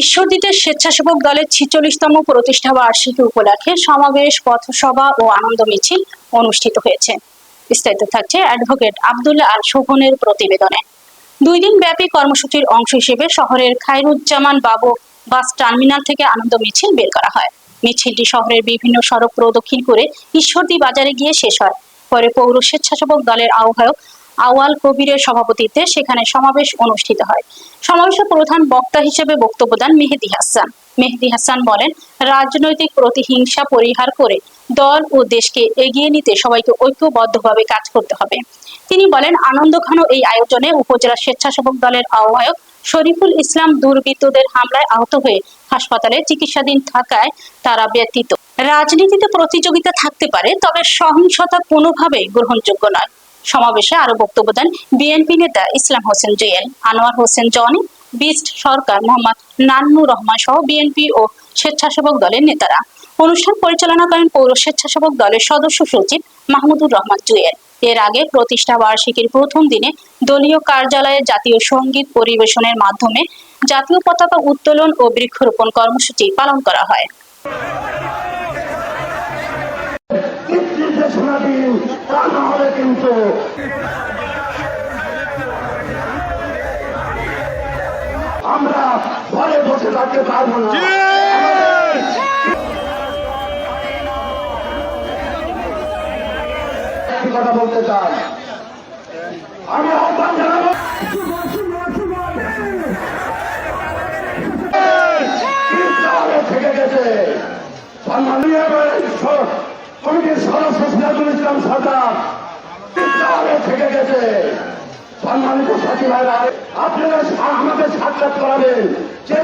ঈশ্বরদীতে স্বেচ্ছাসেবক দলের ৪৬তম প্রতিষ্ঠা বার্ষিকী উপলক্ষে সমাবেশ, পথসভা ও আনন্দ মিছিল অনুষ্ঠিত হয়েছে। বিস্তারিত থাকছে অ্যাডভোকেট আব্দুল্লাহ আল শোভনের প্রতিবেদনে। ২ দিন ব্যাপী কর্মসূচির অংশ হিসেবে শহরের খায়রুজ্জামান বাবু বাস টার্মিনাল থেকে আনন্দ মিছিল বের করা হয়। মিছিলটি শহরের বিভিন্ন সড়ক প্রদক্ষিণ করে ঈশ্বরদী বাজারে গিয়ে শেষ হয়। পরে পৌর স্বেচ্ছাসেবক দলের আহ্বায়ক আওয়াল কবিরের সভাপতিত্বে সেখানে সমাবেশ অনুষ্ঠিত হয়। সমাবেশে প্রধান বক্তা হিসেবে বক্তব্য দেন মেহেদী হাসান। মেহেদী হাসান বলেন, রাজনৈতিক প্রতিহিংসা পরিহার করে দল ও দেশকে এগিয়ে নিতে সবাইকে ঐক্যবদ্ধভাবে কাজ করতে হবে। তিনি বলেন, আনন্দঘন এই আয়োজনে উপজেলা স্বেচ্ছাসেবক দলের আহ্বায়ক শরীফুল ইসলাম দুর্বৃত্তদের হামলায় আহত হয়ে হাসপাতালে চিকিৎসাধীন থাকায় তারা ব্যতীত। রাজনীতিতে প্রতিযোগিতা থাকতে পারে, তবে সহিংসতা কোনোভাবেই গ্রহণযোগ্য নয়। সমাবেশে আরো বক্তব্য দেন বিএনপি নেতা ইসলাম হোসেন জুয়েল, আনোয়ার হোসেন জনি, বিস্ট সরকার, মোহাম্মদ নান্নুর রহমান সহ বিএনপি ও স্বেচ্ছাসেবক দলের নেতারা। অনুষ্ঠান পরিচালনা করেন পৌর স্বেচ্ছাসেবক দলের সদস্য সচিব মাহমুদুর রহমান জুয়েল। এর আগে প্রতিষ্ঠা বার্ষিকীর প্রথম দিনে দলীয় কার্যালয়ে জাতীয় সঙ্গীত পরিবেশনের মাধ্যমে জাতীয় পতাকা উত্তোলন ও বৃক্ষরোপণ কর্মসূচি পালন করা হয়। আমরা ঘরে বসে থাকতে পারবো না। কথা বলতে চাই, আমি আহ্বান জানাবো থেকে গেছে সম্মানীয় কমিটির সদস্য সিরাজুল ইসলাম সরকার থেকে গেছে। সম্মানিত সাথী ভাইরা, আপনারা আমাদের সাক্ষাৎ করাবেন যে